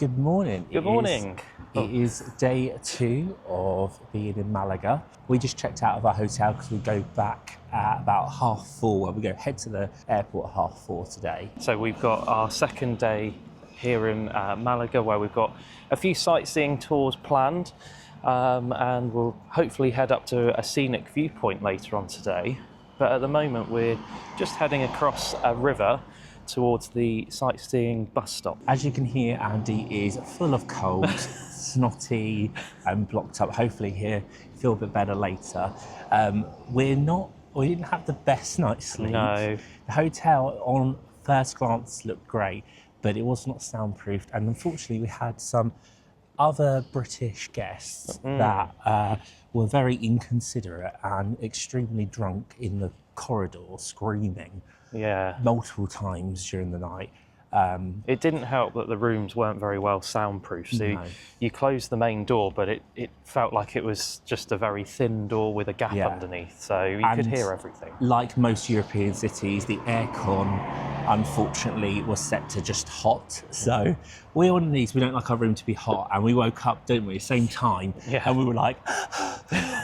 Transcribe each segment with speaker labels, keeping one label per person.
Speaker 1: Good morning.
Speaker 2: Good morning.
Speaker 1: It is day 2 of being in Malaga. We just checked out of our hotel because we go back at about 4:30. Well, we head to the airport at 4:30 today.
Speaker 2: So we've got our second day here in Malaga, where we've got a few sightseeing tours planned, and we'll hopefully head up to a scenic viewpoint later on today. But at the moment we're just heading across a river towards the sightseeing bus stop.
Speaker 1: As you can hear, Andy is full of cold, snotty and blocked up. Hopefully he'll feel a bit better later. We didn't have the best night's sleep.
Speaker 2: No.
Speaker 1: The hotel on first glance looked great, but it was not soundproofed, and unfortunately we had some other British guests that were very inconsiderate and extremely drunk in the corridor, screaming multiple times during the night.
Speaker 2: It didn't help that the rooms weren't very well soundproof. So you closed the main door, but it felt like it was just a very thin door with a gap underneath, so you could hear everything.
Speaker 1: Like most European cities, the aircon, unfortunately, was set to just hot. So we're one of these, we don't like our room to be hot, and we woke up, didn't we, same time, and we were like,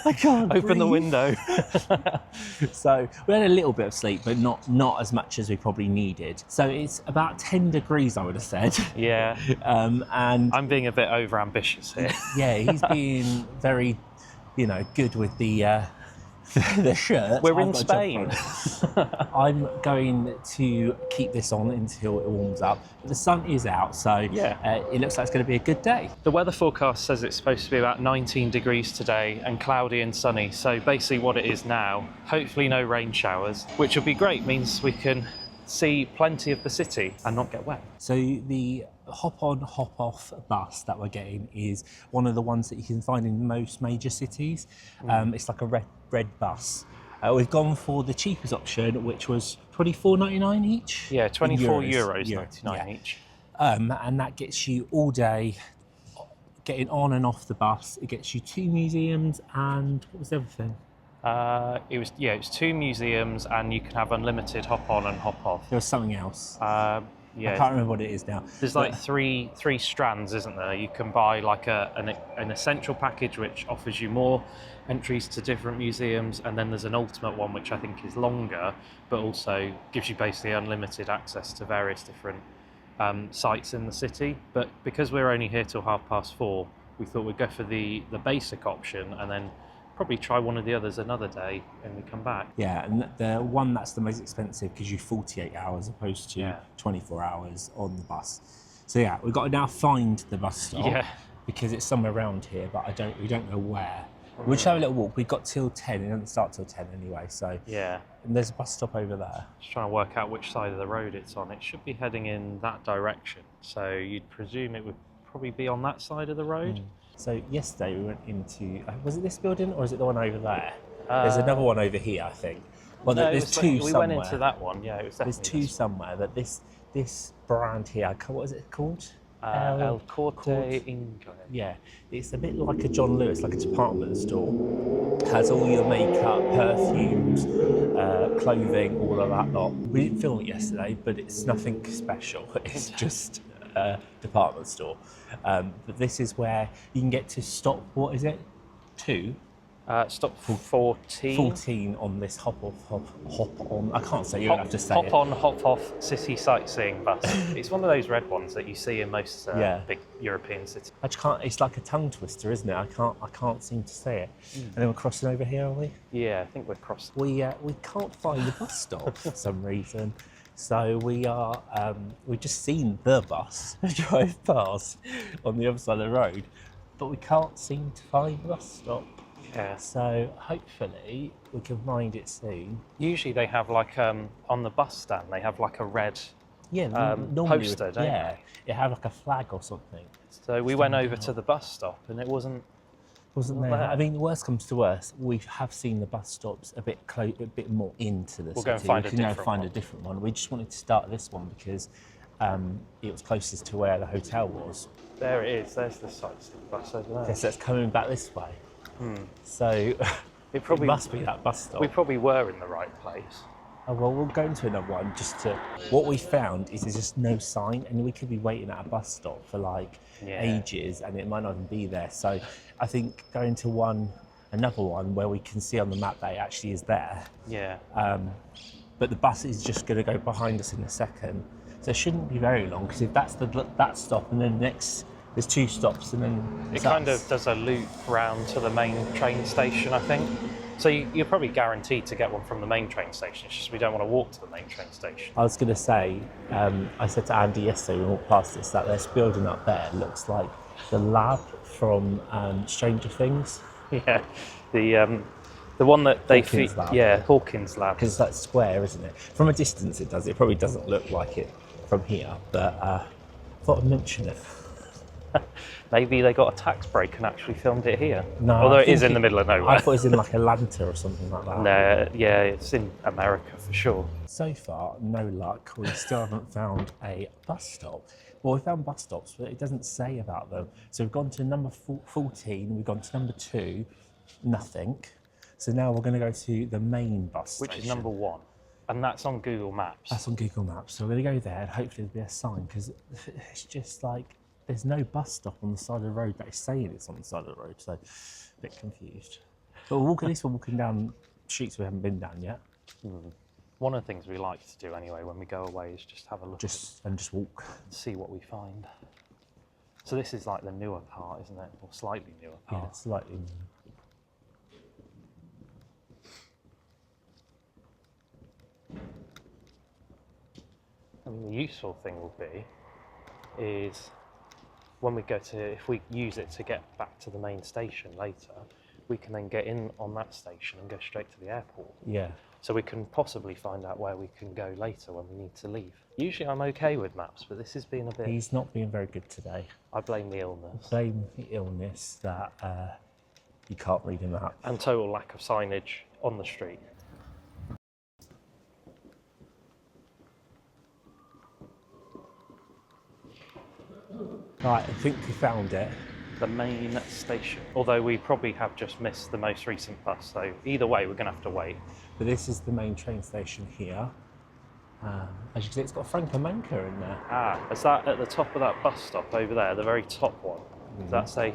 Speaker 1: I can't
Speaker 2: Open the
Speaker 1: breathe.
Speaker 2: window.
Speaker 1: So we had a little bit of sleep, but not as much as we probably needed. So it's about 10 degrees, I would have said.
Speaker 2: Yeah.
Speaker 1: And
Speaker 2: I'm being a bit over ambitious here.
Speaker 1: yeah, he's being very, good with the shirt.
Speaker 2: We're in Spain.
Speaker 1: I'm going to keep this on until it warms up. The sun is out, so it looks like it's going to be a good day.
Speaker 2: The weather forecast says it's supposed to be about 19 degrees today and cloudy and sunny. So basically what it is now, hopefully no rain showers, which will be great, means we can see plenty of the city and not get wet.
Speaker 1: So the hop-on, hop-off bus that we're getting is one of the ones that you can find in most major cities. It's like a red bus. We've gone for the cheapest option, which was €24.99 each.
Speaker 2: Yeah, 24 euros 99 each.
Speaker 1: And that gets you all day getting on and off the bus. It gets you 2 museums and what was the other thing?
Speaker 2: It was 2 museums, and you can have unlimited hop on and hop off.
Speaker 1: There was something else.
Speaker 2: I
Speaker 1: can't remember what it is now.
Speaker 2: There's like three strands, isn't there? You can buy like an essential package, which offers you more entries to different museums, and then there's an ultimate one, which I think is longer, but also gives you basically unlimited access to various different sites in the city. But because we're only here till 4:30, we thought we'd go for the basic option, and then probably try one of the others another day when we come back.
Speaker 1: Yeah, and the one that's the most expensive gives you 48 hours opposed to 24 hours on the bus. So yeah, we've got to now find the bus stop because it's somewhere around here, but we don't know where. We'll just have a little walk. We've got till 10. It doesn't start till 10 anyway. So and there's a bus stop over there.
Speaker 2: Just trying to work out which side of the road it's on. It should be heading in that direction, so you'd presume it would probably be on that side of the road.
Speaker 1: So yesterday we went into, was it this building or is it the one over there? There's another one over here, I think. Well,
Speaker 2: no,
Speaker 1: there's two somewhere.
Speaker 2: We went into that one, it was definitely
Speaker 1: There's 2 somewhere, that this brand here, what is it called?
Speaker 2: El Corte Inglés.
Speaker 1: Yeah, it's a bit like a John Lewis, like a department store. Has all your makeup, perfumes, clothing, all of that lot. We didn't film it yesterday, but it's nothing special. It's just department store, but this is where you can get to stop. What is it? 2.
Speaker 2: Stop 14.
Speaker 1: 14 on this hop on. I can't say. You don't have to say
Speaker 2: hop
Speaker 1: it.
Speaker 2: on, hop off City Sightseeing bus. It's one of those red ones that you see in most big European cities.
Speaker 1: I just can't. It's like a tongue twister, isn't it? I can't seem to say it. And then we're crossing over here, are we?
Speaker 2: Yeah, I think we're crossing.
Speaker 1: We can't find the bus stop for some reason. So we've just seen the bus drive past on the other side of the road, but we can't seem to find the bus stop.
Speaker 2: Yeah.
Speaker 1: So hopefully we can find it soon.
Speaker 2: Usually they have like on the bus stand they have like a red
Speaker 1: normally
Speaker 2: poster, don't they?
Speaker 1: It had like a flag or something.
Speaker 2: So we went over to the bus stop and it wasn't
Speaker 1: there. I mean, worst comes to worst, we have seen the bus stops a bit more into the city.
Speaker 2: We'll go and find
Speaker 1: a different one. We just wanted to start this one because it was closest to where the hotel was.
Speaker 2: There it is. There's the sightseeing bus over there.
Speaker 1: Yes, that's coming back this way. So it must be that bus stop.
Speaker 2: We probably were in the right place.
Speaker 1: Oh, well, we'll go into another one just to... What we found is there's just no sign, and we could be waiting at a bus stop for like ages, and it might not even be there. So I think going to another one where we can see on the map that it actually is there.
Speaker 2: Yeah.
Speaker 1: But the bus is just going to go behind us in a second. So it shouldn't be very long, because if that's that stop, and then next... There's 2 stops, and then...
Speaker 2: It kind of does a loop round to the main train station, I think. So you're probably guaranteed to get one from the main train station. It's just we don't want to walk to the main train station.
Speaker 1: I was going to say, I said to Andy yesterday when we walked past this, that this building up there looks like the lab from Stranger Things.
Speaker 2: Yeah, the one that they
Speaker 1: Hawkins lab.
Speaker 2: Yeah, Hawkins lab.
Speaker 1: Because it's like square, isn't it? From a distance it does. It probably doesn't look like it from here, but I thought I'd mention it.
Speaker 2: Maybe they got a tax break and actually filmed it here.
Speaker 1: No,
Speaker 2: although it is in the middle of nowhere.
Speaker 1: I thought it was in like Atlanta or something like that.
Speaker 2: No, yeah, it's in America for sure.
Speaker 1: So far, no luck. We still haven't found a bus stop. Well, we found bus stops, but it doesn't say about them. So we've gone to number 14, we've gone to number 2, nothing. So now we're going to go to the main bus station.
Speaker 2: Which is number 1. And that's on Google Maps.
Speaker 1: That's on Google Maps. So we're going to go there and hopefully there'll be a sign, because it's just like, there's no bus stop on the side of the road that is saying it's on the side of the road, so a bit confused. But at least we're walking down streets we haven't been down yet.
Speaker 2: One of the things we like to do anyway when we go away is just have a look
Speaker 1: and just walk.
Speaker 2: And see what we find. So this is like the newer part, isn't it? Or slightly newer part.
Speaker 1: Yeah, slightly.
Speaker 2: I mean, the useful thing will be is when we go to, if we use it to get back to the main station later, we can then get in on that station and go straight to the airport.
Speaker 1: Yeah.
Speaker 2: So we can possibly find out where we can go later when we need to leave. Usually I'm okay with maps, but this has been a bit...
Speaker 1: He's not being very good today.
Speaker 2: I blame the illness.
Speaker 1: Blame the illness that you can't read a map.
Speaker 2: And total lack of signage on the street.
Speaker 1: Right, I think we found it.
Speaker 2: The main station. Although we probably have just missed the most recent bus, so either way we're going to have to wait.
Speaker 1: But this is the main train station here. As you can see, it's got Franco-Manca in there.
Speaker 2: Ah, is that at the top of that bus stop over there, the very top one? Does that say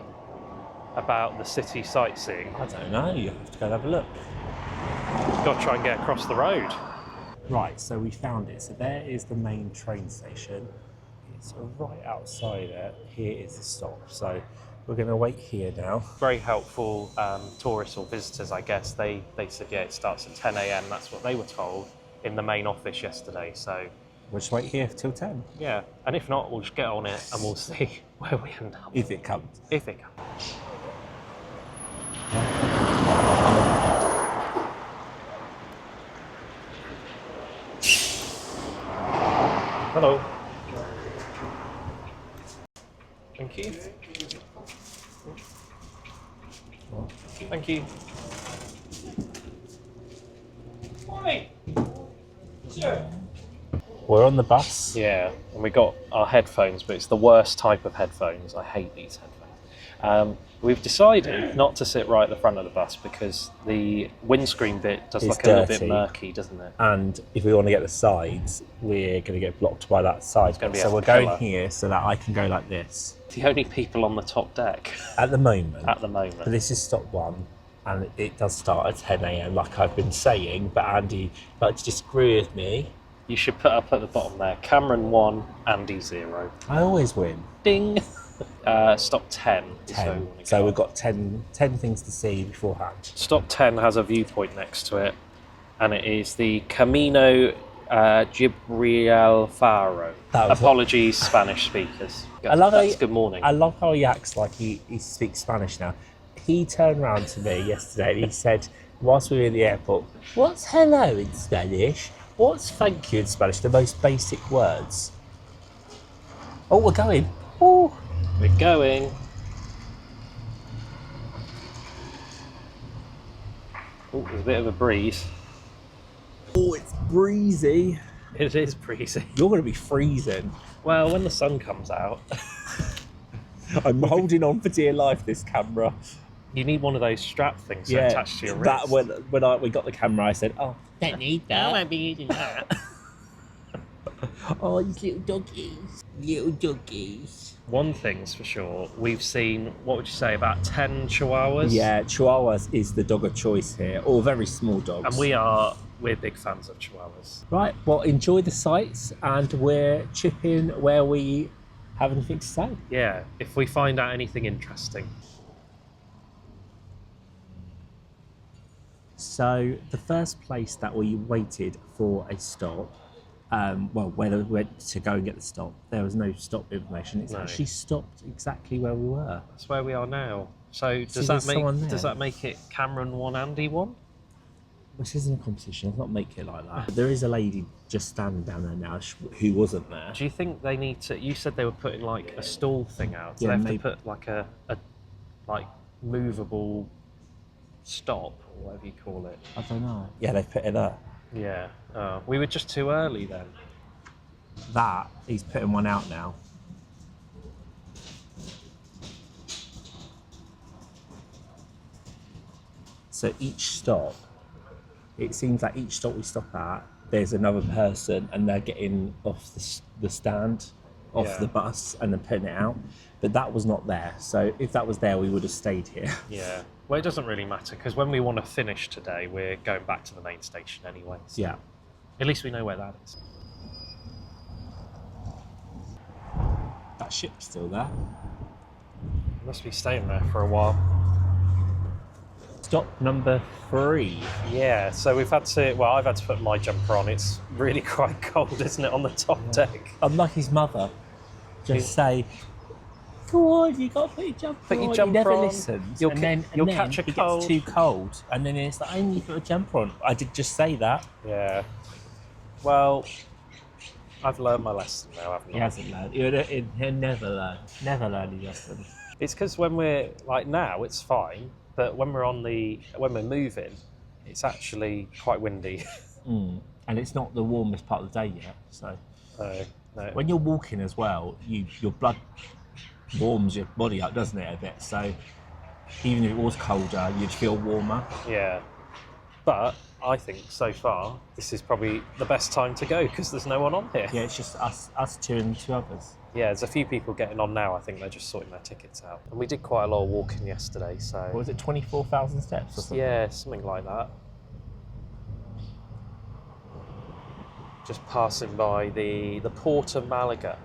Speaker 2: about the City Sightseeing?
Speaker 1: I don't know, you have to go and have a look.
Speaker 2: You've got to try and get across the road.
Speaker 1: Right, so we found it. So there is the main train station. It's right outside it. Here is the stop. So we're going to wait here now.
Speaker 2: Very helpful tourists or visitors, I guess. They said, yeah, it starts at 10 a.m. That's what they were told in the main office yesterday. So
Speaker 1: we'll just wait here till 10.
Speaker 2: Yeah, and if not, we'll just get on it and we'll see where we end up.
Speaker 1: If it comes.
Speaker 2: If it comes. Hello. Thank you. Thank you.
Speaker 3: Morning. Sure.
Speaker 1: We're on the bus.
Speaker 2: Yeah, and we got our headphones, but it's the worst type of headphones. I hate these headphones. We've decided not to sit right at the front of the bus because the windscreen bit does
Speaker 1: It's
Speaker 2: look a little
Speaker 1: dirty.
Speaker 2: bit murky, doesn't it?
Speaker 1: And if we want to get the sides, we're going to get blocked by that side.
Speaker 2: gonna be
Speaker 1: So
Speaker 2: a
Speaker 1: we're going
Speaker 2: pillar.
Speaker 1: here so that I can go like this.
Speaker 2: The only people on the top deck
Speaker 1: At the moment.
Speaker 2: at the moment.
Speaker 1: But this is stop 1. And it does start at 10 a.m. like I've been saying. But Andy likes to disagree with me.
Speaker 2: You should put up at the bottom there, Cameron 1, Andy 0.
Speaker 1: I always win.
Speaker 2: Ding! Stop 10. is where we
Speaker 1: 10.
Speaker 2: wanna
Speaker 1: So
Speaker 2: go.
Speaker 1: we've got 10 things to see beforehand.
Speaker 2: Stop 10 has a viewpoint next to it, and it is the Camino Gibralfaro.
Speaker 1: That was
Speaker 2: Apologies, Spanish speakers.
Speaker 1: I love
Speaker 2: That's
Speaker 1: how
Speaker 2: good morning.
Speaker 1: I love how he acts like he speaks Spanish now. He turned around to me yesterday and he said, whilst we were in the airport, what's hello in Spanish? What's thank you in Spanish? The most basic words. Oh, we're going. Oh.
Speaker 2: We're going. Oh, there's a bit of a breeze.
Speaker 1: Oh, it's breezy.
Speaker 2: It is breezy.
Speaker 1: You're going to be freezing.
Speaker 2: Well, when the sun comes out,
Speaker 1: I'm holding on for dear life, this camera.
Speaker 2: you need one of those strap things to attach to your wrist.
Speaker 1: That when we got the camera, I said, oh, Don't need that. I won't be eating that. Oh, these little doggies. Little doggies.
Speaker 2: One thing's for sure, we've seen, what would you say, about 10 chihuahuas?
Speaker 1: Yeah, Chihuahuas is the dog of choice here, or very small dogs.
Speaker 2: And we're big fans of chihuahuas.
Speaker 1: Right, well, enjoy the sights, and we're chipping where we have anything to say.
Speaker 2: Yeah, if we find out anything interesting.
Speaker 1: So the first place that we waited for a stop, where we went to go and get the stop, there was no stop information. It's actually stopped exactly where we were.
Speaker 2: That's where we are now. So
Speaker 1: does
Speaker 2: that make it Cameron 1, Andy 1?
Speaker 1: This isn't a competition. Let's not make it like that. There is a lady just standing down there now who wasn't there.
Speaker 2: Do you think they need to? You said they were putting like a stall thing out. Do
Speaker 1: Yeah,
Speaker 2: they have to put like a like movable stop or whatever you call it?
Speaker 1: I don't know. Yeah, they've put it up.
Speaker 2: Yeah. We were just too early then.
Speaker 1: That he's putting one out now. So each stop, it seems like each stop we stop at, there's another person and they're getting off the stand, off the bus, and then putting it out. But that was not there. So if that was there, we would have stayed here.
Speaker 2: Yeah. Well, it doesn't really matter because when we want to finish today, we're going back to the main station anyway. So
Speaker 1: Yeah.
Speaker 2: at least we know where that is.
Speaker 1: That ship's still there.
Speaker 2: Must be staying there for a while.
Speaker 1: Stop number 3.
Speaker 2: Yeah, so I've had to put my jumper on. It's really quite cold, isn't it, on the top deck?
Speaker 1: Unlike his mother, just say, "Go on, you got to put your jumper on."
Speaker 2: Put your
Speaker 1: He
Speaker 2: jumper
Speaker 1: never
Speaker 2: on.
Speaker 1: listens.
Speaker 2: You'll
Speaker 1: and then
Speaker 2: catch a
Speaker 1: it
Speaker 2: cold.
Speaker 1: gets too cold, and then it's like, "I need to put a jumper on." I did just say that.
Speaker 2: Yeah. Well, I've learned my lesson now, haven't I?
Speaker 1: He hasn't learned. He'll never learn. Never learn his lesson.
Speaker 2: It's because when we're like now, it's fine, but when we're moving, it's actually quite windy.
Speaker 1: And it's not the warmest part of the day yet. So
Speaker 2: No.
Speaker 1: when you're walking as well, your blood warms your body up, doesn't it, a bit? So even if it was colder, you'd feel warmer.
Speaker 2: Yeah. But I think so far this is probably the best time to go because there's no one on here.
Speaker 1: Yeah, it's just us two and 2 others.
Speaker 2: Yeah, there's a few people getting on now. I think they're just sorting their tickets out. And we did quite a lot of walking yesterday, so...
Speaker 1: What was it, 24,000 steps or something?
Speaker 2: Yeah, something like that. Just passing by the port of Malaga.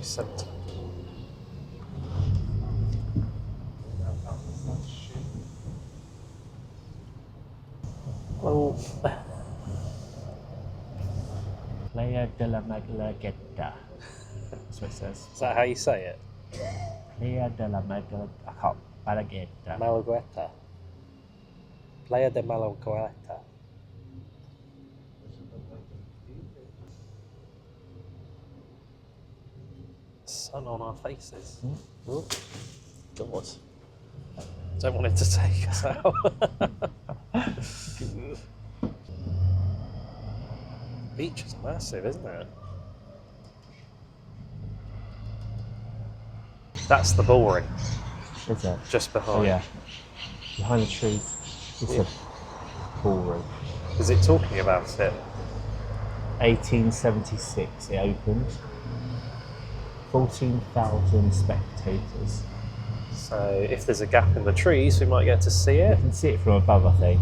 Speaker 2: Centre. Hello.
Speaker 1: Playa de la Malagueta. That's what it says.
Speaker 2: Is that how you say it?
Speaker 1: Playa de la Malagueta.
Speaker 2: Malagueta. Playa de Malagueta. Sun on our faces. Oh, God. Don't want it to take us out. The beach is massive, isn't it? That's the bullring.
Speaker 1: Is it?
Speaker 2: Just behind.
Speaker 1: Oh, yeah. Behind the trees. It's a ballroom.
Speaker 2: Is it talking about it?
Speaker 1: 1876 it opened. 14,000 spectators.
Speaker 2: So if there's a gap in the trees, we might get to see
Speaker 1: You
Speaker 2: it.
Speaker 1: can see it from above, I think.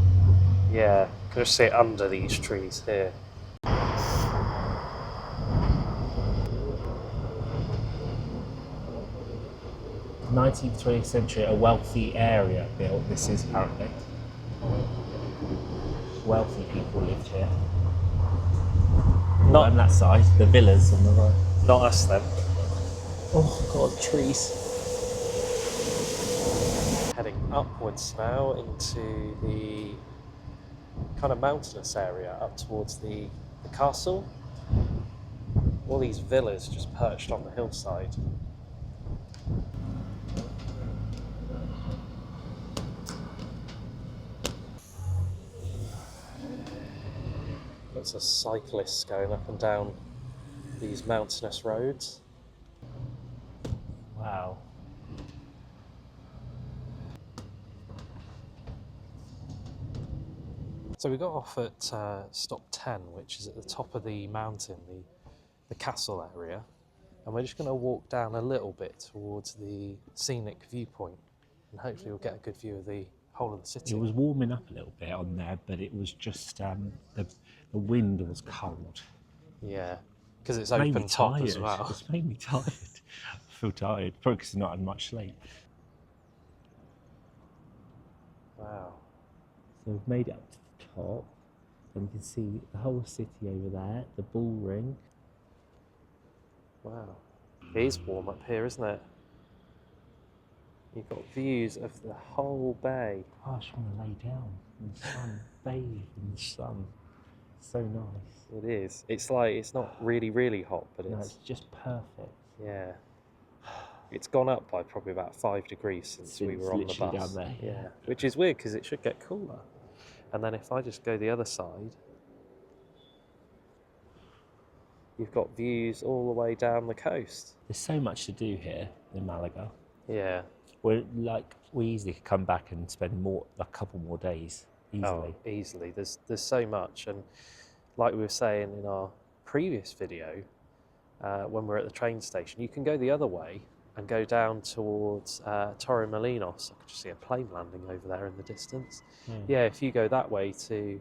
Speaker 2: Yeah, can just see it under these trees here.
Speaker 1: 19th, 20th century, a wealthy area built. This is apparently. Wealthy people lived here.
Speaker 2: Not
Speaker 1: on that side, the villas on the right.
Speaker 2: Not us then.
Speaker 1: Oh God, trees.
Speaker 2: Heading upwards now into the kind of mountainous area up towards the castle. All these villas just perched on the hillside. Lots of cyclists going up and down these mountainous roads.
Speaker 1: Wow.
Speaker 2: So we got off at stop 10, which is at the top of the mountain, the castle area, and we're just going to walk down a little bit towards the scenic viewpoint, and hopefully we'll get a good view of the whole of the city.
Speaker 1: It was warming up a little bit on there, but it was just the wind was cold.
Speaker 2: Yeah, because it's
Speaker 1: Made me
Speaker 2: open top
Speaker 1: tired.
Speaker 2: as well.
Speaker 1: It's made me tired. I feel tired, probably because I've not had much sleep.
Speaker 2: Wow.
Speaker 1: So we've made it up to the top, and you can see the whole city over there, the bull ring.
Speaker 2: Wow. It is warm up here, isn't it? You've got views of the whole bay.
Speaker 1: Oh, I just want to lay down in the sun, bathe in the sun. So nice.
Speaker 2: It is. It's like, it's not really, really hot, but
Speaker 1: No,
Speaker 2: it's,
Speaker 1: it's just perfect.
Speaker 2: yeah. It's gone up by probably about 5 degrees since we were on the
Speaker 1: literally
Speaker 2: bus.
Speaker 1: down there,
Speaker 2: Yeah, which is weird because it should get cooler. And then if I just go the other side, you've got views all the way down the coast.
Speaker 1: There's so much to do here in Malaga.
Speaker 2: Yeah.
Speaker 1: We easily could come back and spend a couple more days easily.
Speaker 2: Oh, easily. There's so much, and like we were saying in our previous video, when we're at the train station, you can go the other way and go down towards Torremolinos. I could just see a plane landing over there in the distance. Yeah, if you go that way to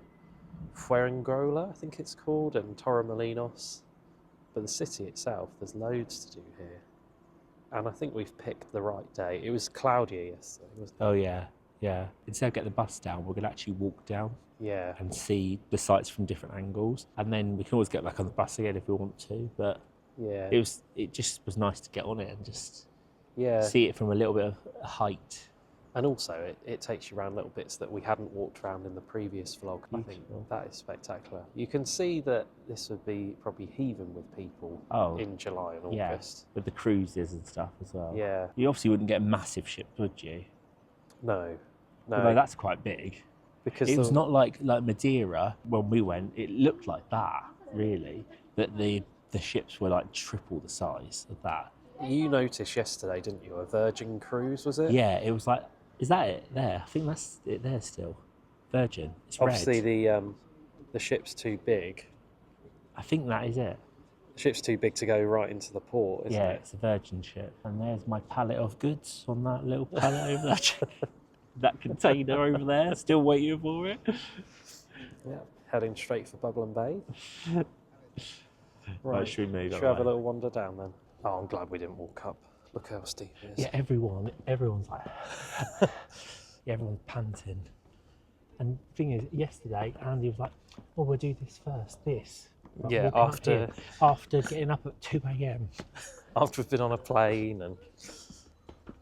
Speaker 2: Fuengirola, I think it's called, and Torremolinos. But the city itself, there's loads to do here. And I think we've picked the right day. It was cloudier yesterday, wasn't it?
Speaker 1: Oh yeah, yeah. Instead of getting the bus down, we're going to actually walk down
Speaker 2: Yeah.
Speaker 1: and see the sights from different angles. And then we can always get back on the bus again if we want to. But
Speaker 2: Yeah.
Speaker 1: it just was nice to get on it and just
Speaker 2: Yeah.
Speaker 1: see it from a little bit of height.
Speaker 2: And also, it takes you around little bits that we hadn't walked around in the previous vlog. I think
Speaker 1: Beautiful.
Speaker 2: that is spectacular. You can see that this would be probably heaving with people in July and
Speaker 1: Yeah,
Speaker 2: August.
Speaker 1: with the cruises and stuff as well.
Speaker 2: Yeah.
Speaker 1: You obviously wouldn't get massive ships, would you?
Speaker 2: No.
Speaker 1: Although that's quite big.
Speaker 2: Because
Speaker 1: It was not like Madeira when we went. It looked like that, really. That the ships were like triple the size of that.
Speaker 2: You noticed yesterday, didn't you? A Virgin cruise, was it?
Speaker 1: Yeah, it was like, is that it there? I think that's it there still. Virgin. It's
Speaker 2: Obviously,
Speaker 1: red.
Speaker 2: the ship's too big.
Speaker 1: I think that is it.
Speaker 2: The ship's too big to go right into the port, isn't
Speaker 1: Yeah,
Speaker 2: it?
Speaker 1: it's a Virgin ship. And there's my pallet of goods on that little pallet over there. That container over there, still waiting for it.
Speaker 2: Yeah. Heading straight for Bubble and Bay.
Speaker 1: Right, should we move
Speaker 2: Should
Speaker 1: that
Speaker 2: we have a
Speaker 1: way?
Speaker 2: little wander down then? Oh, I'm glad we didn't walk up. Look how steep it is.
Speaker 1: Yeah, everyone's like, yeah, everyone's panting. And the thing is, yesterday, Andy was like, oh, we'll do this first, this. Like,
Speaker 2: Yeah,
Speaker 1: walking up here, after getting up at 2 a.m.
Speaker 2: After we've been on a plane and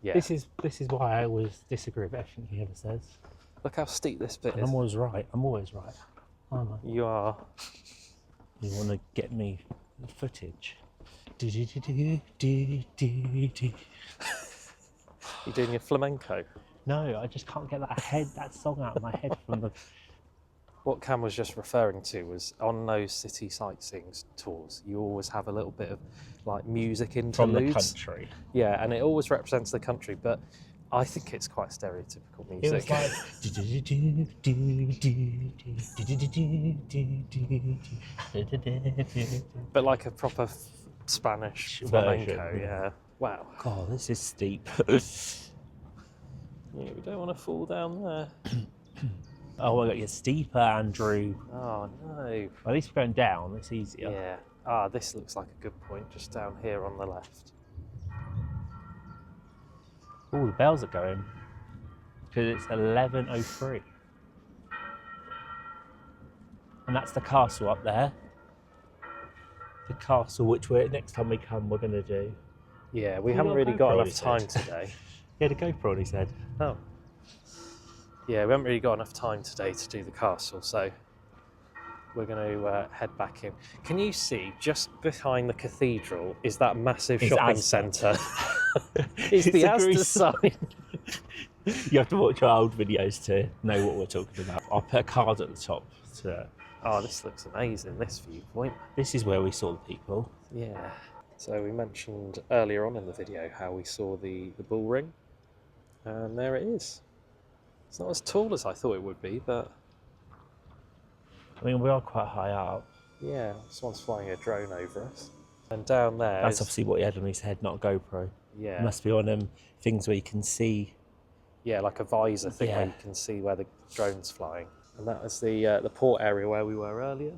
Speaker 2: yeah.
Speaker 1: This is why I always disagree with everything he ever says.
Speaker 2: Look how steep this bit
Speaker 1: And
Speaker 2: is.
Speaker 1: I'm always right, aren't I?
Speaker 2: You are.
Speaker 1: You want to get me the footage?
Speaker 2: You doing your flamenco?
Speaker 1: No, I just can't get that song out of my head from the...
Speaker 2: What Cam was just referring to was on those city sightseeing tours, you always have a little bit of like music
Speaker 1: From
Speaker 2: interludes.
Speaker 1: the country.
Speaker 2: Yeah, and it always represents the country, but I think it's quite stereotypical
Speaker 1: It
Speaker 2: music.
Speaker 1: was like...
Speaker 2: But like a proper Spanish
Speaker 1: Version,
Speaker 2: flamenco,
Speaker 1: yeah.
Speaker 2: yeah. Wow.
Speaker 1: God, this is steep.
Speaker 2: Yeah, we don't want to fall down there.
Speaker 1: Oh, I got you steeper, Andrew.
Speaker 2: Oh no.
Speaker 1: At least we're going down, it's easier.
Speaker 2: Yeah. Ah, this looks like a good point, just down here on the left.
Speaker 1: Oh, the bells are going. Because it's 11:03. And that's the castle up there. The castle, which next time we come, we're going to do.
Speaker 2: Yeah, we
Speaker 1: Oh,
Speaker 2: haven't
Speaker 1: well,
Speaker 2: really got
Speaker 1: GoPro,
Speaker 2: enough
Speaker 1: he said.
Speaker 2: time today.
Speaker 1: Yeah, the GoPro, he said.
Speaker 2: Oh. Yeah, we haven't really got enough time today to do the castle, so we're going to head back in. Can you see just behind the cathedral is that massive
Speaker 1: It's
Speaker 2: shopping
Speaker 1: Asda.
Speaker 2: centre? It's the
Speaker 1: a
Speaker 2: Asda
Speaker 1: Greece-
Speaker 2: sign.
Speaker 1: You have to watch our old videos to know what we're talking about. I'll put a card at the top.
Speaker 2: Oh, this looks amazing, this viewpoint.
Speaker 1: This is where we saw the people.
Speaker 2: Yeah. So we mentioned earlier on in the video how we saw the bull ring, and there it is. It's not as tall as I thought it would be, but
Speaker 1: I mean, we are quite high up.
Speaker 2: yeah, someone's flying a drone over us. And down there
Speaker 1: That's
Speaker 2: is,
Speaker 1: obviously what he had on his head, not a GoPro.
Speaker 2: yeah,
Speaker 1: It must be on things where you can see.
Speaker 2: yeah, like a visor thing where
Speaker 1: Yeah.
Speaker 2: you can see where the drone's flying. And that was the port area where we were earlier.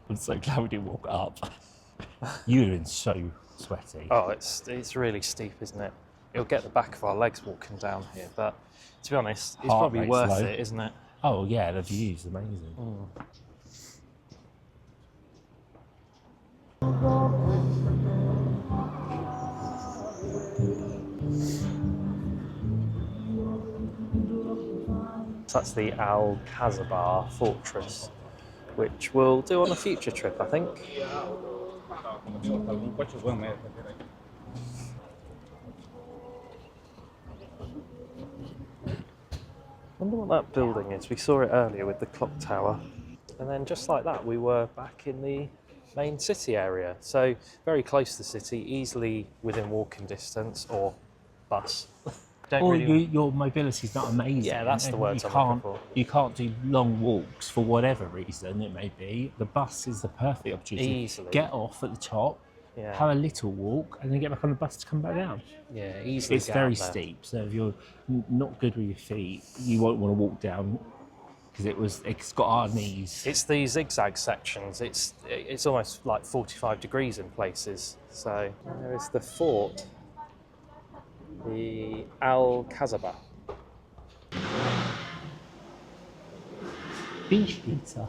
Speaker 1: I'm so glad we didn't walk up. You would have been so sweaty.
Speaker 2: Oh, it's really steep, isn't it? It'll get the back of our legs walking down here, but to be honest, it's
Speaker 1: Heart
Speaker 2: probably
Speaker 1: rate's
Speaker 2: worth
Speaker 1: low.
Speaker 2: it, isn't it?
Speaker 1: Oh yeah, the view's amazing.
Speaker 2: So that's the Alcazaba fortress, which we'll do on a future trip, I think. Wonder what that building is. We saw it earlier with the clock tower. And then just like that, we were back in the main city area. So very close to the city, easily within walking distance or bus. Don't
Speaker 1: Or
Speaker 2: really-
Speaker 1: your mobility's not amazing.
Speaker 2: Yeah, that's the
Speaker 1: and
Speaker 2: words I'm looking for.
Speaker 1: You can't do long walks for whatever reason it may be. The bus is the perfect opportunity.
Speaker 2: Easily.
Speaker 1: Get off at the top,
Speaker 2: Yeah.
Speaker 1: have a little walk, and then get back on the bus to come back down.
Speaker 2: Yeah, easily.
Speaker 1: It's
Speaker 2: get
Speaker 1: very
Speaker 2: out there.
Speaker 1: steep, so if you're not good with your feet, you won't want to walk down because it's got our knees.
Speaker 2: It's the zigzag sections. It's almost like 45 degrees in places. So there is the fort, the Alcazaba.
Speaker 1: Beef pizza.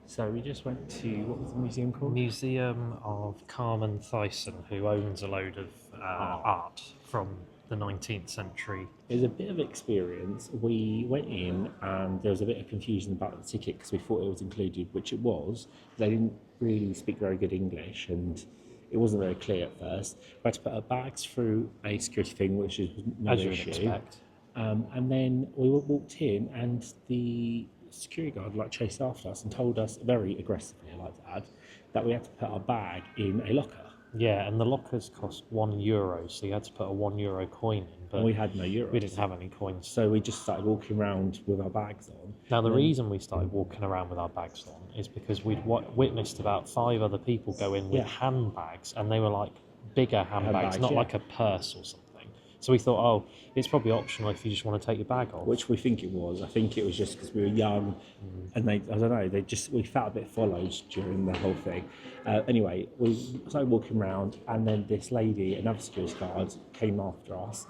Speaker 1: So we just went to, what was the museum called?
Speaker 2: Museum of Carmen Thyssen, who owns a load of art from the 19th century.
Speaker 1: It was a bit of experience. We went in and there was a bit of confusion about the ticket because we thought it was included, which it was. They didn't really speak very good English and it wasn't very clear at first. We had to put our bags through a security thing, which is no
Speaker 2: As you would
Speaker 1: issue.
Speaker 2: expect.
Speaker 1: And then we walked in and the security guard chased after us and told us very aggressively, I like to add, that we had to put our bag in a locker.
Speaker 2: Yeah, and the lockers cost €1, so you had to put a €1 coin in, but
Speaker 1: And we had no euros.
Speaker 2: we didn't have any coins.
Speaker 1: So we just started walking around with our bags on.
Speaker 2: Now, the
Speaker 1: And then-
Speaker 2: reason we started walking around with our bags on is because we'd witnessed about 5 other people go in with
Speaker 1: Yeah.
Speaker 2: handbags, and they were like bigger handbags,
Speaker 1: Handbags,
Speaker 2: not
Speaker 1: yeah.
Speaker 2: like a purse or something. So we thought, oh, it's probably optional if you just want to take your bag off.
Speaker 1: Which we think it was. I think it was just because we were young and I don't know, we felt a bit followed during the whole thing. Anyway, we started walking around and then this lady, another security guard, came after us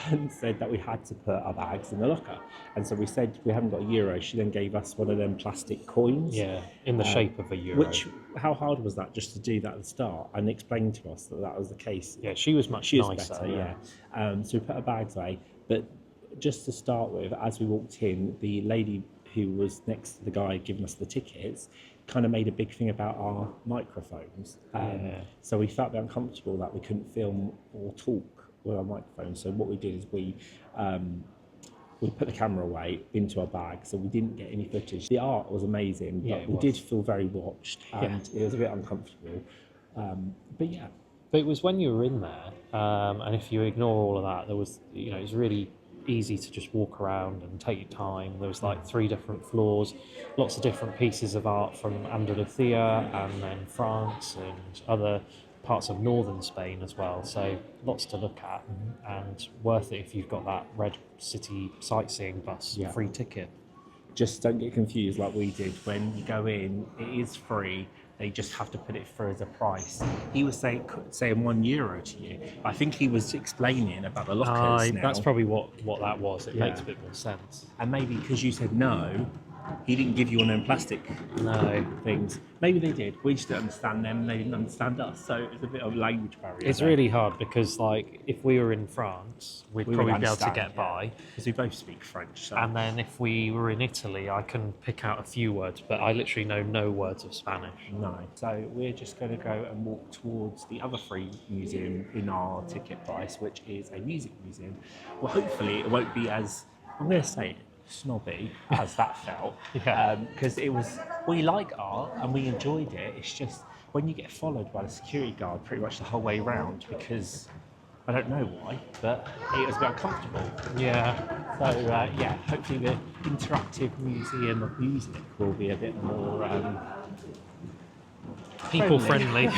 Speaker 1: and said that we had to put our bags in the locker. And so we said we haven't got €. She then gave us one of them plastic coins.
Speaker 2: Yeah, in the shape of a euro.
Speaker 1: Which, how hard was that just to do that at the start and explain to us that that was the case?
Speaker 2: Yeah, she was much
Speaker 1: She was
Speaker 2: nicer.
Speaker 1: better, yeah. So we put our bags away, but just to start with, as we walked in, the lady who was next to the guy giving us the tickets kind of made a big thing about our microphones. So we felt a bit uncomfortable that we couldn't film or talk with our microphones. So what we did is we put the camera away into our bag, so we didn't get any footage. The art was amazing, but
Speaker 2: Yeah, it
Speaker 1: we
Speaker 2: was.
Speaker 1: did feel very watched, and it was a bit uncomfortable. But yeah.
Speaker 2: But it was when you were in there, and if you ignore all of that, there was, it was really easy to just walk around and take your time. There was like 3 different floors, lots of different pieces of art from Andalusia and then France and other parts of northern Spain as well. So lots to look at and worth it if you've got that red City Sightseeing bus
Speaker 1: Yeah.
Speaker 2: free ticket.
Speaker 1: just don't get confused like we did. When you go in, it is free. They just have to put it through as a price. He was saying €1 to you. I think he was explaining about the lockers now.
Speaker 2: That's probably what that was. It makes a bit more sense.
Speaker 1: And maybe because you said no, he didn't give you one of them plastic things. Maybe they did. We just didn't understand them. They didn't understand us. So it's a bit of a language barrier.
Speaker 2: It's really hard because, like, if we were in France, we'd probably be able to get by.
Speaker 1: Because we both speak French. So.
Speaker 2: And then if we were in Italy, I can pick out a few words, but I literally know no words of Spanish.
Speaker 1: No. So we're just going to go and walk towards the other free museum in our ticket price, which is a music museum. Well, hopefully it won't be as, I'm going to say it, snobby as that felt, because we like art and we enjoyed it. It's just when you get followed by the security guard pretty much the whole way round, because I don't know why, but it was a bit uncomfortable. So hopefully the interactive museum of music will be a bit more
Speaker 2: people friendly.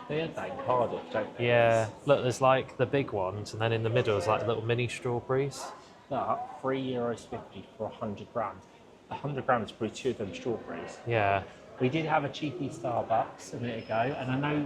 Speaker 1: They had that in Cardiff, don't they?
Speaker 2: Yeah, look, there's like the big ones, and then in the middle is like little mini strawberries.
Speaker 1: But €3.50 for 100 grams. 100 grams is probably 2 of them strawberries.
Speaker 2: Yeah.
Speaker 1: We did have a cheeky Starbucks a minute ago, and I know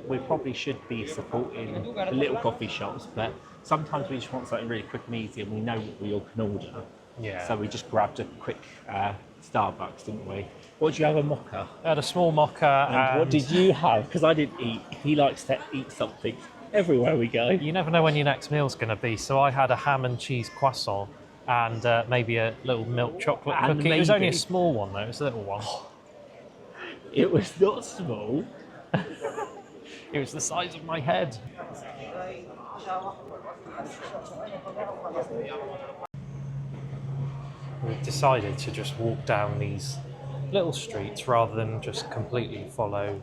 Speaker 1: we probably should be supporting the little coffee shops, but sometimes we just want something really quick and easy, and we know what we all can order.
Speaker 2: Yeah.
Speaker 1: So we just grabbed a quick Starbucks, didn't we? What did you have? A mocha?
Speaker 2: I had a small mocha.
Speaker 1: And what did you have? Because I didn't eat. He likes to eat something everywhere we go.
Speaker 2: You never know when your next meal's going to be. So I had a ham and cheese croissant and maybe a little milk chocolate cookie. It was only a small one though. It was a little one.
Speaker 1: It was not small.
Speaker 2: It was the size of my head. We've decided to just walk down these little streets rather than just completely follow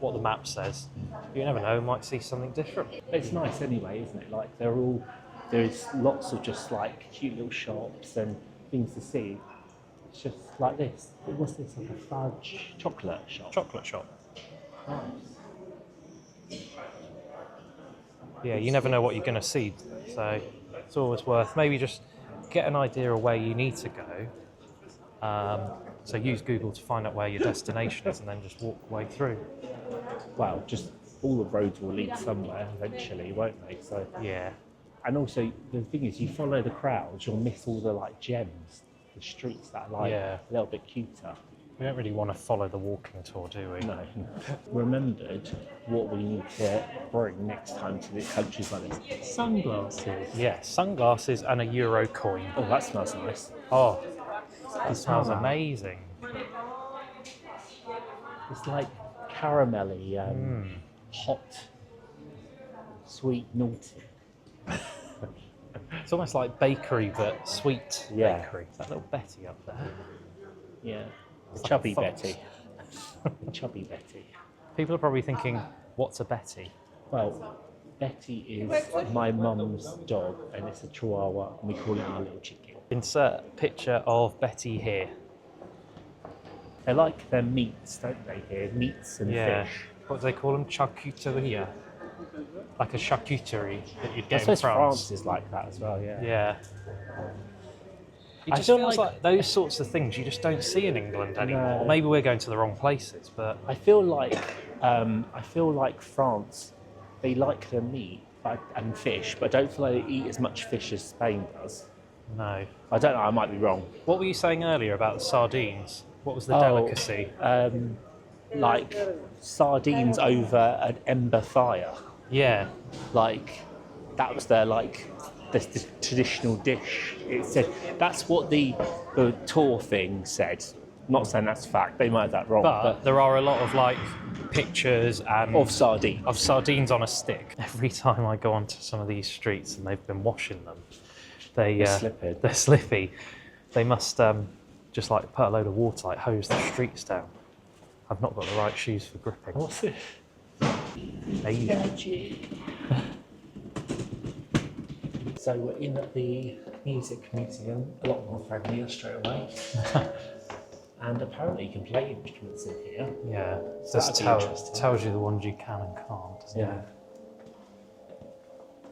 Speaker 2: what the map says. You never know, might see something different.
Speaker 1: It's nice anyway, isn't it? Like there's lots of just like cute little shops and things to see. It's just like this. What's this? Like a fudge chocolate shop?
Speaker 2: Chocolate shop.
Speaker 1: Nice.
Speaker 2: Yeah, you never know what you're going to see, so it's always worth maybe just get an idea of where you need to go. So use Google to find out where your destination is and then just walk the way through.
Speaker 1: Well, just all the roads will lead somewhere eventually, won't they? So
Speaker 2: yeah.
Speaker 1: And also the thing is, you follow the crowds, you'll miss all the like gems, the streets that are like a little bit cuter.
Speaker 2: We don't really want to follow the walking tour, do we?
Speaker 1: No. Remembered what we need to bring next time to the countries like this. Sunglasses.
Speaker 2: Yeah, sunglasses and a euro coin.
Speaker 1: Oh, that smells nice.
Speaker 2: Oh, that smells amazing.
Speaker 1: It's like caramelly, hot, sweet, naughty.
Speaker 2: It's almost like bakery, but sweet bakery. Is that little Betty up there?
Speaker 1: Yeah.
Speaker 2: It's
Speaker 1: Chubby
Speaker 2: like
Speaker 1: Betty. Chubby Betty.
Speaker 2: People are probably thinking, what's a Betty?
Speaker 1: Well, Betty is my mum's dog, and it's a Chihuahua, and we call it our little chicken.
Speaker 2: Insert picture of Betty here.
Speaker 1: They like their meats, don't they, here? Meats and fish.
Speaker 2: What do they call them? Charcuterie. Like a charcuterie that you'd
Speaker 1: I
Speaker 2: get in
Speaker 1: suppose
Speaker 2: France.
Speaker 1: France is like that as well, yeah.
Speaker 2: Yeah. It
Speaker 1: I
Speaker 2: just
Speaker 1: feel
Speaker 2: feels like those sorts of things you just don't see in England anymore.
Speaker 1: No.
Speaker 2: Maybe we're going to the wrong places, but
Speaker 1: I feel like France, they like their meat and fish, but I don't feel like they eat as much fish as Spain does.
Speaker 2: no.
Speaker 1: I don't know, I might be wrong.
Speaker 2: What were you saying earlier about the sardines? What was the delicacy?
Speaker 1: Like sardines over an ember fire.
Speaker 2: Yeah.
Speaker 1: Like that was their the traditional dish. It said that's what the tour thing said. I'm not saying that's fact. They might have that wrong.
Speaker 2: But there are a lot of like pictures and
Speaker 1: of sardines.
Speaker 2: Of sardines on a stick. Every time I go onto some of these streets and they've been washing them, they're slippy. They must just like put a load of water, like hose the streets down. I've not got the right shoes for gripping.
Speaker 1: What's this? So we're in at the music museum, a lot more friendlier straight away. And apparently you can play instruments in here.
Speaker 2: Yeah,
Speaker 1: so
Speaker 2: this tells you the ones you can and can't.
Speaker 1: Yeah.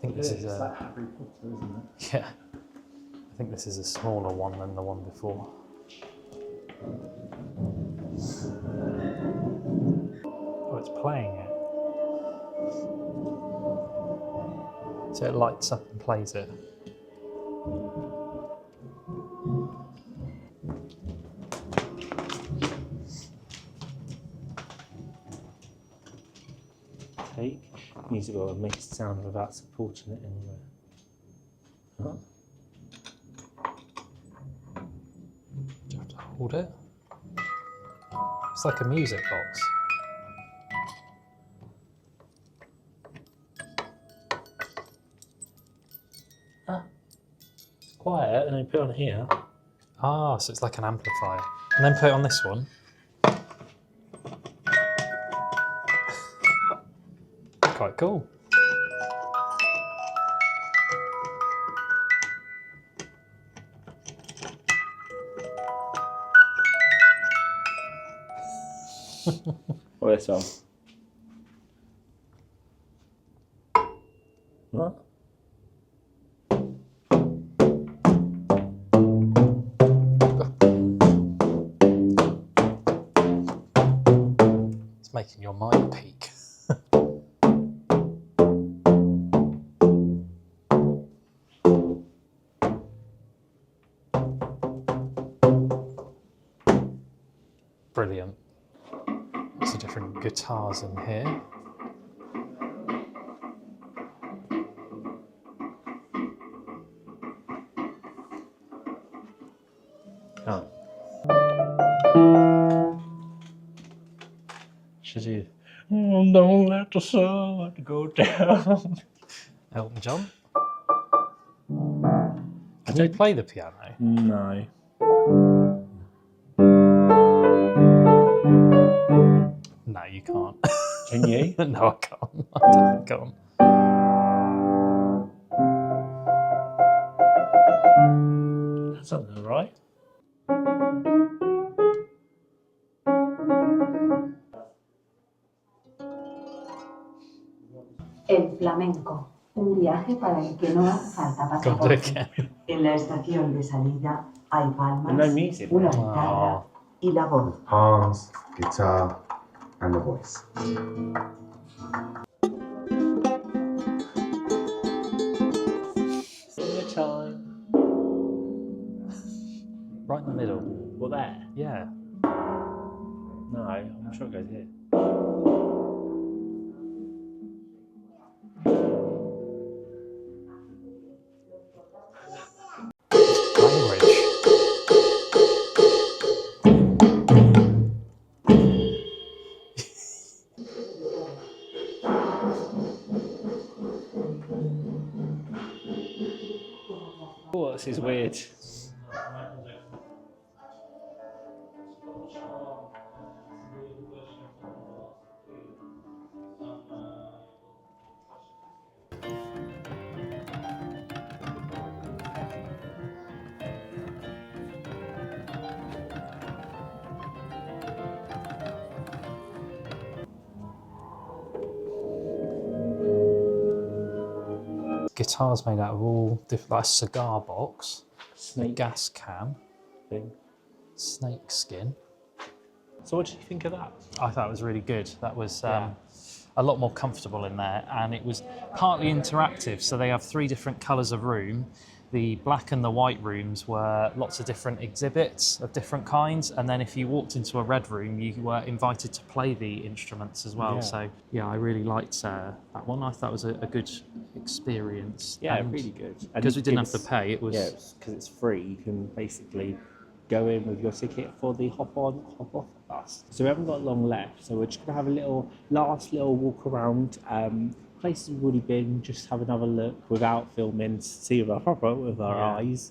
Speaker 2: think this is
Speaker 1: It's
Speaker 2: a
Speaker 1: like Harry Potter, isn't it?
Speaker 2: yeah. I think this is a smaller one than the one before. Oh, it's playing it. So it lights up and plays it.
Speaker 1: Take music or make it sound without supporting it anywhere. Huh?
Speaker 2: Do you have to hold it? It's like a music box.
Speaker 1: It's quiet, and then put it on here.
Speaker 2: Ah, so it's like an amplifier. And then put it on this one. Quite cool.
Speaker 1: Or this one. What?
Speaker 2: It's making your mind peak. Brilliant. Lots of different guitars in here.
Speaker 1: Oh. Should you? Don't let the sun go down.
Speaker 2: Elton John. Can you play the piano?
Speaker 1: No.
Speaker 2: No, you can't.
Speaker 1: Can you?
Speaker 2: No, I can't. I definitely can't.
Speaker 1: That sounds alright.
Speaker 4: El flamenco, un viaje para el que no hace falta pasaporte. En la estación de salida hay palmas,
Speaker 1: No music.
Speaker 4: una guitarra y la voz.
Speaker 5: Palms, guitar, and the voice.
Speaker 1: Time.
Speaker 2: Right in the middle.
Speaker 1: Well, there.
Speaker 2: Yeah.
Speaker 1: No, I'm sure it goes here.
Speaker 2: Language.
Speaker 1: Oh, this is weird.
Speaker 2: Guitars made out of all different, like a cigar box, a
Speaker 1: Snake
Speaker 2: gas can,
Speaker 1: thing.
Speaker 2: snake skin.
Speaker 1: So what did you think of that?
Speaker 2: I thought it was really good. That was
Speaker 1: Yeah.
Speaker 2: a lot more comfortable in there, and it was partly interactive. So they have 3 different colours of room. The black and the white rooms were lots of different exhibits of different kinds, and then if you walked into a red room, you were invited to play the instruments as well.
Speaker 1: Yeah.
Speaker 2: So yeah, I really liked that one. I thought it was a good experience.
Speaker 1: Yeah,
Speaker 2: And
Speaker 1: really good. And
Speaker 2: because we didn't have to
Speaker 1: it's-
Speaker 2: pay, it was.
Speaker 1: Yeah, because it's free. You can basically go in with your ticket for the hop on, hop off bus. So we haven't got long left. So we're just gonna have a last little walk around. Places we've already been, just have another look without filming, see with our eyes,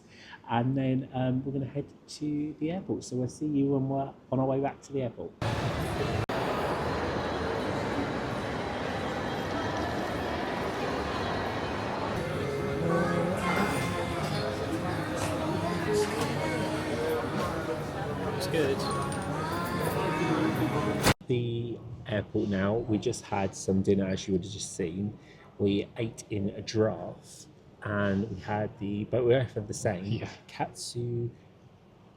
Speaker 1: and then we're going to head to the airport. So we'll see you when we're on our way back to the airport.
Speaker 2: It's good.
Speaker 1: The airport now. We just had some dinner, as you would have just seen. we ate in a giraffe, and we had but we both had the same.
Speaker 2: Yeah.
Speaker 1: Katsu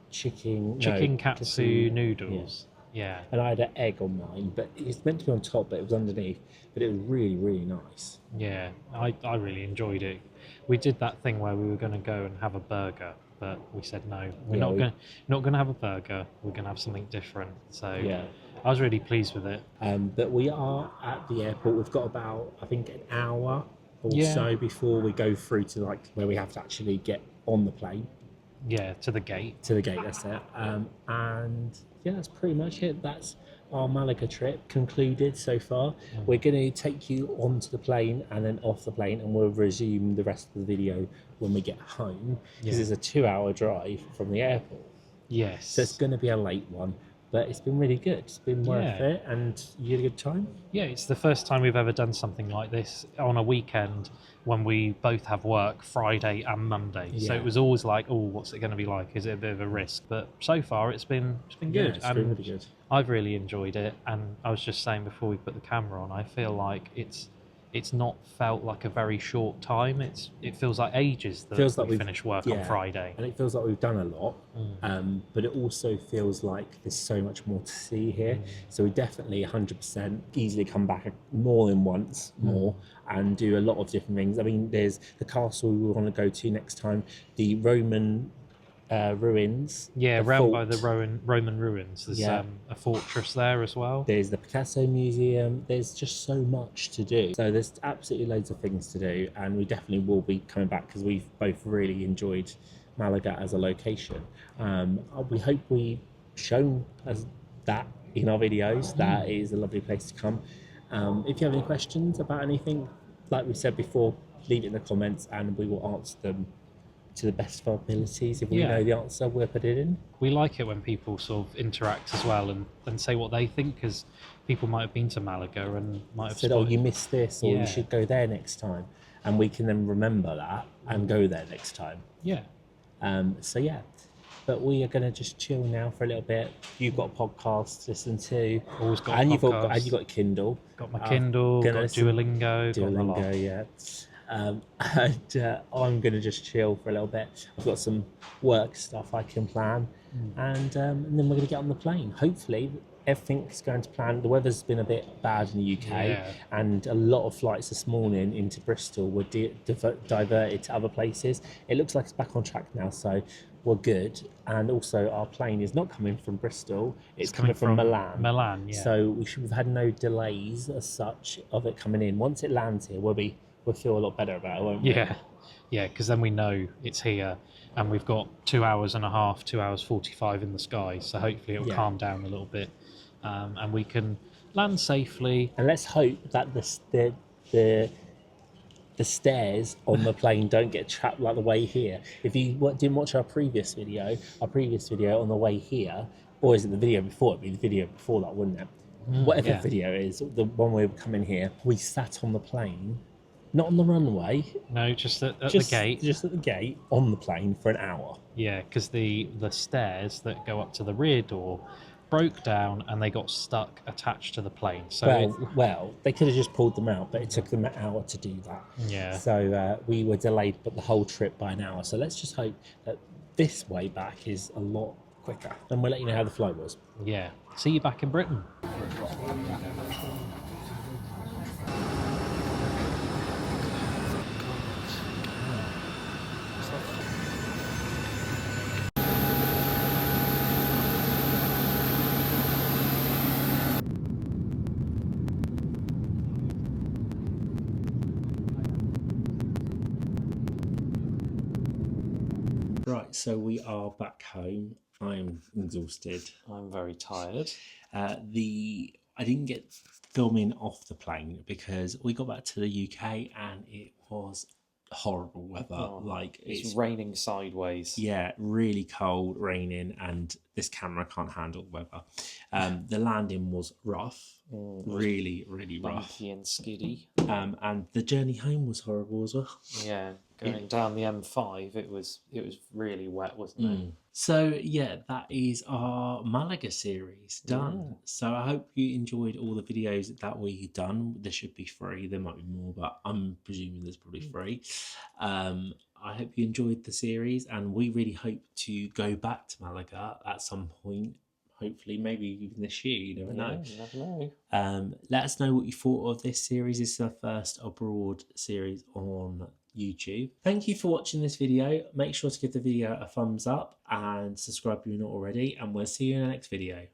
Speaker 1: chicken
Speaker 2: katsu noodles. Yeah.
Speaker 1: And I had an egg on mine, but it's meant to be on top, but it was underneath. But it was really, really nice.
Speaker 2: Yeah, I really enjoyed it. We did that thing where we were going to go and have a burger, but we said no. We're not going to have a burger. We're going to have something different. So
Speaker 1: Yeah.
Speaker 2: I was really pleased with it.
Speaker 1: But we are at the airport. We've got about, I think, an hour or
Speaker 2: Yeah.
Speaker 1: so before we go through to like where we have to actually get on the plane.
Speaker 2: Yeah, to the gate.
Speaker 1: To the gate, that's it. And yeah, that's pretty much it. That's our Malaga trip concluded so far. We're going to take you onto the plane and then off the plane, and we'll resume the rest of the video when we get home, because it's a 2-hour drive from the airport.
Speaker 2: Yes.
Speaker 1: So it's going to be a late one, but it's been really good. It's been worth it, and you had a good time?
Speaker 2: Yeah, it's the first time we've ever done something like this on a weekend when we both have work Friday and Monday. So it was always like, oh, what's it going to be like? Is it a bit of a risk? But so far it's been good.
Speaker 1: Yeah, it's been really good.
Speaker 2: I've really enjoyed it, and I was just saying before we put the camera on, I feel like it's not felt like a very short time. It feels like ages that we finished work on Friday.
Speaker 1: And it feels like we've done a lot, but it also feels like there's so much more to see here. So we definitely 100% easily come back more than once more and do a lot of different things. I mean, there's the castle we want to go to next time, the Roman ruins.
Speaker 2: Yeah, around by the Roman ruins. There's a fortress there as well.
Speaker 1: There's the Picasso Museum. There's just so much to do. So there's absolutely loads of things to do, and we definitely will be coming back because we've both really enjoyed Malaga as a location. We hope we've shown us that in our videos. That is a lovely place to come. If you have any questions about anything, like we said before, leave it in the comments and we will answer them to the best of our abilities. If we know the answer, we'll put it in.
Speaker 2: We like it when people sort of interact as well and say what they think, because people might have been to Malaga and might have
Speaker 1: said, oh, you missed this, or you should go there next time. And we can then remember that and go there next time.
Speaker 2: Yeah.
Speaker 1: But we are going to just chill now for a little bit. You've got a podcast to listen to.
Speaker 2: Always got
Speaker 1: and
Speaker 2: a
Speaker 1: you've
Speaker 2: podcast.
Speaker 1: got a Kindle.
Speaker 2: Got my Kindle, got Duolingo.
Speaker 1: Yeah. And I'm going to just chill for a little bit. I've got some work stuff I can plan, and then we're going to get on the plane. Hopefully everything's going to plan. The weather's been a bit bad in the UK, and a lot of flights this morning into Bristol were diverted to other places. It looks like it's back on track now, so we're good. And also our plane is not coming from Bristol, it's coming from Milan.
Speaker 2: Milan, yeah.
Speaker 1: So we should have had no delays as such of it coming in. Once it lands here, we'll feel a lot better about it, won't we?
Speaker 2: Yeah, because then we know it's here, and we've got 2 hours and a half, 2 hours 45 in the sky, so hopefully it'll calm down a little bit, and we can land safely.
Speaker 1: And let's hope that the stairs on the plane don't get trapped like the way here. If you didn't watch our previous video on the way here, or is it the video before? It'd be the video before that, wouldn't it? Whatever video is, the one we were coming here, we sat on the plane. Not on the runway. No,
Speaker 2: just at the gate.
Speaker 1: Just at the gate on the plane for an hour.
Speaker 2: Yeah, because the stairs that go up to the rear door broke down and they got stuck attached to the plane. So
Speaker 1: well, they could have just pulled them out, but it took them an hour to do that.
Speaker 2: Yeah.
Speaker 1: So we were delayed, but the whole trip by an hour. So let's just hope that this way back is a lot quicker, and we'll let you know how the flight was.
Speaker 2: Yeah. See you back in Britain.
Speaker 1: Right, so we are back home. I'm exhausted.
Speaker 2: I'm very tired.
Speaker 1: I didn't get filming off the plane because we got back to the UK and it was horrible weather.
Speaker 2: It's raining sideways.
Speaker 1: Yeah, really cold, raining, and this camera can't handle the weather. The landing was rough, really, really rough.
Speaker 2: Bumpy and skiddy.
Speaker 1: And the journey home was horrible as well.
Speaker 2: Yeah, going down the M5, it was really wet, wasn't it?
Speaker 1: So yeah, that is our Malaga series done. So I hope you enjoyed all the videos that we've done. There should be free. There might be more, but I'm presuming there's probably free. I hope you enjoyed the series, and we really hope to go back to Malaga at some point. Hopefully, maybe even this year. You never know.
Speaker 2: You never know.
Speaker 1: Let us know what you thought of this series. This is our first abroad series on YouTube. Thank you for watching this video. Make sure to give the video a thumbs up and subscribe if you're not already, and we'll see you in the next video.